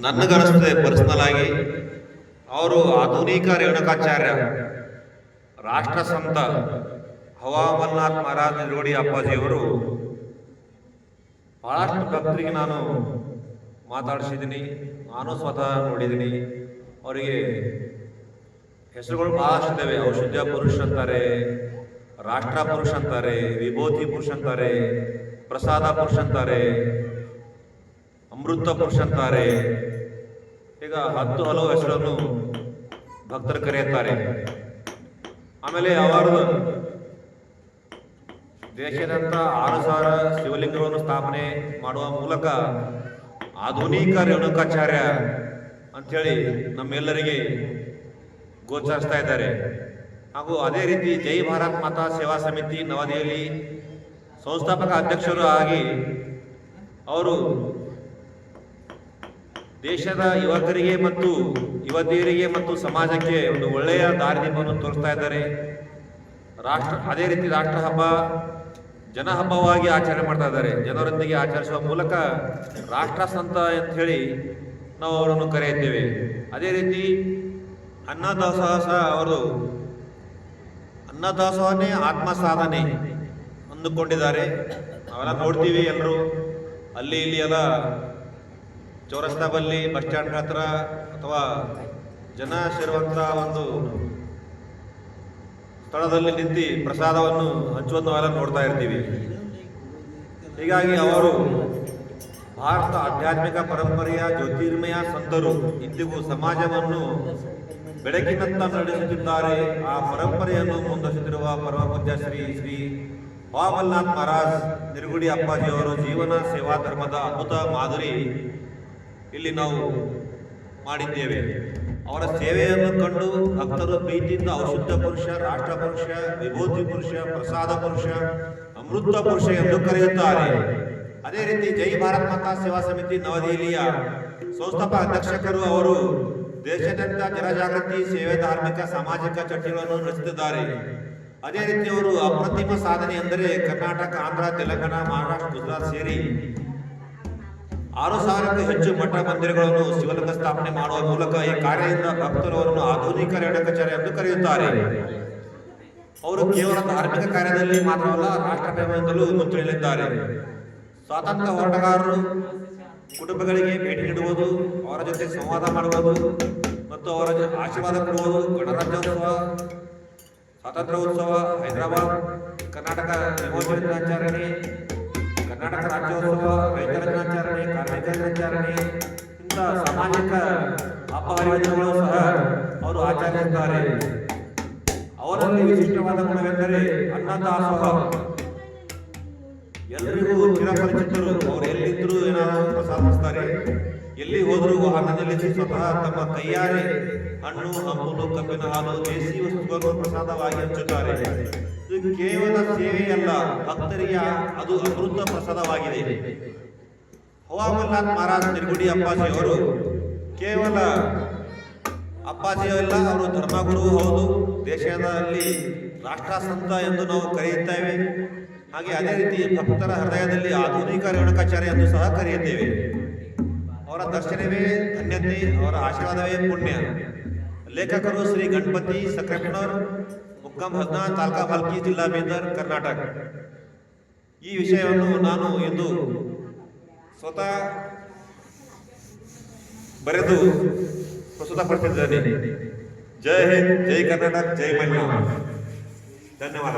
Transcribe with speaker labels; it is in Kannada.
Speaker 1: ನನಗನಿಸ್ತದೆ ಪರ್ಸನಲ್ ಆಗಿ ಅವರು ಆಧುನಿಕ ರೇಣುಕಾಚಾರ್ಯ ರಾಷ್ಟ್ರ ಸಂತ ಹವಾಮಲ್ನಾಥ್ ಮಹಾರಾಜ್ ನಿರೋಡಿ ಅಪ್ಪಾಜಿಯವರು ಬಹಳಷ್ಟು ಭಕ್ತರಿಗೆ ನಾನು ಮಾತಾಡಿಸಿದ್ದೀನಿ, ನಾನು ಸ್ವತಃ ನೋಡಿದ್ದೀನಿ. ಅವರಿಗೆ ಹೆಸರುಗಳು ಬಹಳಷ್ಟಿದ್ದಾವೆ. ಔಷಧ ಪುರುಷ ಅಂತಾರೆ, ರಾಷ್ಟ್ರ ಪುರುಷ ಅಂತಾರೆ, ವಿಭೂತಿ ಪುರುಷ ಅಂತಾರೆ, ಪ್ರಸಾದ ಪುರುಷ ಅಂತಾರೆ, ಅಮೃತ ಪುರುಷ ಅಂತಾರೆ. ಈಗ 10 ಹಲವು ಹೆಸರನ್ನು ಭಕ್ತರು ಕರೆಯುತ್ತಾರೆ. ಆಮೇಲೆ ಅವರು ದೇಶಾದ್ಯಂತ 6,000 ಶಿವಲಿಂಗಗಳನ್ನು ಸ್ಥಾಪನೆ ಮಾಡುವ ಮೂಲಕ ಆಧುನಿಕ ರೇಣುಕಾಚಾರ್ಯ ಅಂಥೇಳಿ ನಮ್ಮೆಲ್ಲರಿಗೆ ಗೋಚರಿಸ್ತಾ ಇದ್ದಾರೆ. ಹಾಗೂ ಅದೇ ರೀತಿ ಜೈ ಭಾರತ್ ಮಾತಾ ಸೇವಾ ಸಮಿತಿ ನವದೆಹಲಿ ಸಂಸ್ಥಾಪಕ ಅಧ್ಯಕ್ಷರು ಆಗಿ ಅವರು ದೇಶದ ಯುವಕರಿಗೆ ಮತ್ತು ಯುವತಿಯರಿಗೆ ಮತ್ತು ಸಮಾಜಕ್ಕೆ ಒಂದು ಒಳ್ಳೆಯ ದಾರಿದೀಪವನ್ನು ತೋರಿಸ್ತಾ ಇದ್ದಾರೆ. ಅದೇ ರೀತಿ ರಾಷ್ಟ್ರ ಹಬ್ಬ ಜನ ಹಬ್ಬವಾಗಿ ಆಚರಣೆ ಮಾಡ್ತಾ ಇದ್ದಾರೆ. ಜನರೊಂದಿಗೆ ಆಚರಿಸುವ ಮೂಲಕ ರಾಷ್ಟ್ರ ಸಂತ ಅಂತ ಹೇಳಿ ನಾವು ಅವರನ್ನು ಕರೆಯುತ್ತೇವೆ. ಅದೇ ರೀತಿ ಅನ್ನದಾಸೋಹ ಸಹ ಅವರು ಅನ್ನದಾಸೋಹನೇ ಆತ್ಮ ಸಾಧನೆ ಅಂದುಕೊಂಡಿದ್ದಾರೆ. ನಾವೆಲ್ಲ ನೋಡ್ತೀವಿ, ಎಲ್ಲರೂ ಅಲ್ಲಿ ಇಲ್ಲಿ ಎಲ್ಲ ಚೌರಸ್ತಾ ಬಲ್ಲಿ ಬಸ್ ಸ್ಟ್ಯಾಂಡ್ ಹತ್ರ ಅಥವಾ ಜನ ಸೇರುವಂಥ ಒಂದು ಸ್ಥಳದಲ್ಲಿ ನಿಂತು ಪ್ರಸಾದವನ್ನು ಹಂಚುವನ್ನು ನಾವೆಲ್ಲ ನೋಡ್ತಾ ಇರ್ತೀವಿ. ಹೀಗಾಗಿ ಅವರು ಭಾರತ ಆಧ್ಯಾತ್ಮಿಕ ಪರಂಪರೆಯ ಜ್ಯೋತಿರ್ಮಯ ಸಂತರು ಇಂದಿಗೂ ಸಮಾಜವನ್ನು ಬೆಳಕಿನತ್ತ ನಡೆಸುತ್ತಿದ್ದಾರೆ. ಆ ಪರಂಪರೆಯನ್ನು ಮುಂದುವರಿಸುತ್ತಿರುವ ಪರಮ ಪೂಜ್ಯ ಶ್ರೀ ಹವಾಮಲ್ನಾಥ್ ಮಹಾರಾಜ್ ನಿರುಗುಡಿ ಅಪ್ಪಾಜಿಯವರು ಜೀವನ ಸೇವಾ ಧರ್ಮದ ಅದ್ಭುತ ಮಾದರಿ ಇಲ್ಲಿ ನಾವು ಮಾಡಿದ್ದೇವೆ. ಅವರ ಸೇವೆಯನ್ನು ಕಂಡು ಭಕ್ತರು ಪ್ರೀತಿಯಿಂದ ಔಷಧ ಪುರುಷ, ರಾಷ್ಟ್ರ ಪುರುಷ, ವಿಭೂತಿ ಪುರುಷ, ಪ್ರಸಾದ ಪುರುಷ, ಅಮೃತ ಪುರುಷ ಎಂದು ಕರೆಯುತ್ತಾರೆ. ಅದೇ ರೀತಿ ಜೈ ಭಾರತ್ ಮಾತಾ ಸೇವಾ ಸಮಿತಿ ನವದೆಹಲಿಯ ಸಂಸ್ಥಾಪಕ ಅಧ್ಯಕ್ಷರು ಅವರು ದೇಶಾದ್ಯಂತ ಜನಜಾಗೃತಿ ಸೇವೆ, ಧಾರ್ಮಿಕ ಸಾಮಾಜಿಕ ಚಟುವಟಿಕೆಗಳನ್ನು ನಡೆಸುತ್ತಿದ್ದಾರೆ. ಅದೇ ರೀತಿ ಅವರು ಅಪ್ರತಿಮ ಸಾಧನೆ ಎಂದರೆ ಕರ್ನಾಟಕ, ಆಂಧ್ರ, ತೆಲಂಗಾಣ, ಮಹಾರಾಷ್ಟ್ರ, ಗುಜರಾತ್ ಸೇರಿ 6,000ಕ್ಕೂ ಹೆಚ್ಚು ಮಠ ಮಂದಿರಗಳನ್ನು ಶಿವಲಿಂಗ ಸ್ಥಾಪನೆ ಮಾಡುವ ಮೂಲಕ ಈ ಕಾರ್ಯದಿಂದ ಭಕ್ತರವರನ್ನು ಆಧುನಿಕ ರೇಣುಕಾಚಾರ್ಯ ಎಂದು ಕರೆಯುತ್ತಾರೆ. ಅವರು ಕೇವಲ ಧಾರ್ಮಿಕ ಕಾರ್ಯದಲ್ಲಿ ಮಾತ್ರವಲ್ಲ, ರಾಷ್ಟ್ರ ಪ್ರೇಮದಿಂದಲೂ ಮುಂಚೂಣಿಯಲ್ಲಿದ್ದಾರೆ. ಸ್ವಾತಂತ್ರ್ಯ ಹೋರಾಟಗಾರರು ಕುಟುಂಬಗಳಿಗೆ ಭೇಟಿ ನೀಡುವುದು, ಅವರ ಜೊತೆ ಸಂವಾದ ಮಾಡುವುದು ಮತ್ತು ಅವರ ಆಶೀರ್ವಾದ ಕೊಡುವುದು, ಗಣರಾಜ್ಯೋತ್ಸವ, ಸ್ವಾತಂತ್ರ್ಯೋತ್ಸವ, ಹೈದರಾಬಾದ್, ಕರ್ನಾಟಕ ವಿಮೋಚನಾ ದಿನಾಚರಣೆ, ಕರ್ನಾಟಕ ರಾಜ್ಯೋತ್ಸವ, ರೈತರ ದಿನಾಚರಣೆ, ಕಾರ್ಮಿಕ ದಿನಾಚರಣೆ, ಇಂಥ ಸಾಮಾಜಿಕ ಹಬ್ಬ ಹರಿದಿನಗಳು ಸಹ ಅವರು ಆಚರಿಸುತ್ತಾರೆ. ಅವರಲ್ಲಿ ವಿಶಿಷ್ಟವಾದ ಗುಣವೆಂದರೆ ಅನ್ನದಾಸೋಹ. ಎಲ್ಲರಿಗೂ ಚಿರಪರಿಚಿತರು. ಅವರು ಎಲ್ಲಿದ್ದರೂ ಏನಾದರೂ ಪ್ರಸಾದಿಸ್ತಾರೆ. ಎಲ್ಲಿ ಹೋದರೂ ವಾಹನ ನಿಲ್ಲಿಸಿ ಸ್ವತಃ ತಮ್ಮ ಕೈಯಾರೆ ಹಣ್ಣು, ಹಂಪಲು, ಕಬ್ಬಿನ ಹಾಲು, ದೇಸಿ ವಸ್ತುಗಳನ್ನು ಪ್ರಸಾದವಾಗಿ ಹಂಚುತ್ತಾರೆ. ಇದು ಕೇವಲ ಸೇವೆಯಲ್ಲ, ಭಕ್ತರಿಗೆ ಅದು ಅಮೃತ ಪ್ರಸಾದವಾಗಿದೆ. ಹವಾಮಲ್ನಾಥ್ ಮಹಾರಾಜ್ ನಿರುಗುಡಿ ಅಪ್ಪಾಜಿಯವರು ಕೇವಲ ಅಪ್ಪಾಜಿಯಲ್ಲ, ಅವರು ಧರ್ಮಗುರು ಹೌದು. ದೇಶದಲ್ಲಿ ರಾಷ್ಟ್ರ ಸಂತ ಎಂದು ನಾವು ಕರೆಯುತ್ತೇವೆ. ಹಾಗೆ ಅದೇ ರೀತಿ ಭಕ್ತರ ಹೃದಯದಲ್ಲಿ ಆಧುನಿಕ ರೇಣುಕಾಚಾರ್ಯ ಎಂದು ಸಹ ಕರೆಯುತ್ತೇವೆ. ಅವರ ದರ್ಶನವೇ ಧನ್ಯತೆ, ಅವರ ಆಶೀರ್ವಾದವೇ ಪುಣ್ಯ. ಲೇಖಕರು ಶ್ರೀ ಗಣಪತಿ ಸಕ್ರೆಪ್ಪನವರ್, ಮುಕ್ಕಂ ಹದ್ನಾ, ತಾಲೂಕಾ ಭಾಲ್ಕಿ, ಜಿಲ್ಲಾ ಬೀದರ್, ಕರ್ನಾಟಕ. ಈ ವಿಷಯವನ್ನು ನಾನು ಇಂದು ಸ್ವತಃ ಬರೆದು ಪ್ರಸ್ತುತಪಡಿಸಿದ್ದೇನೆ. ಜೈ ಹಿಂದ್, ಜೈ ಕರ್ನಾಟಕ, ಜೈ ಮೈನಾರ್. ಧನ್ಯವಾದ.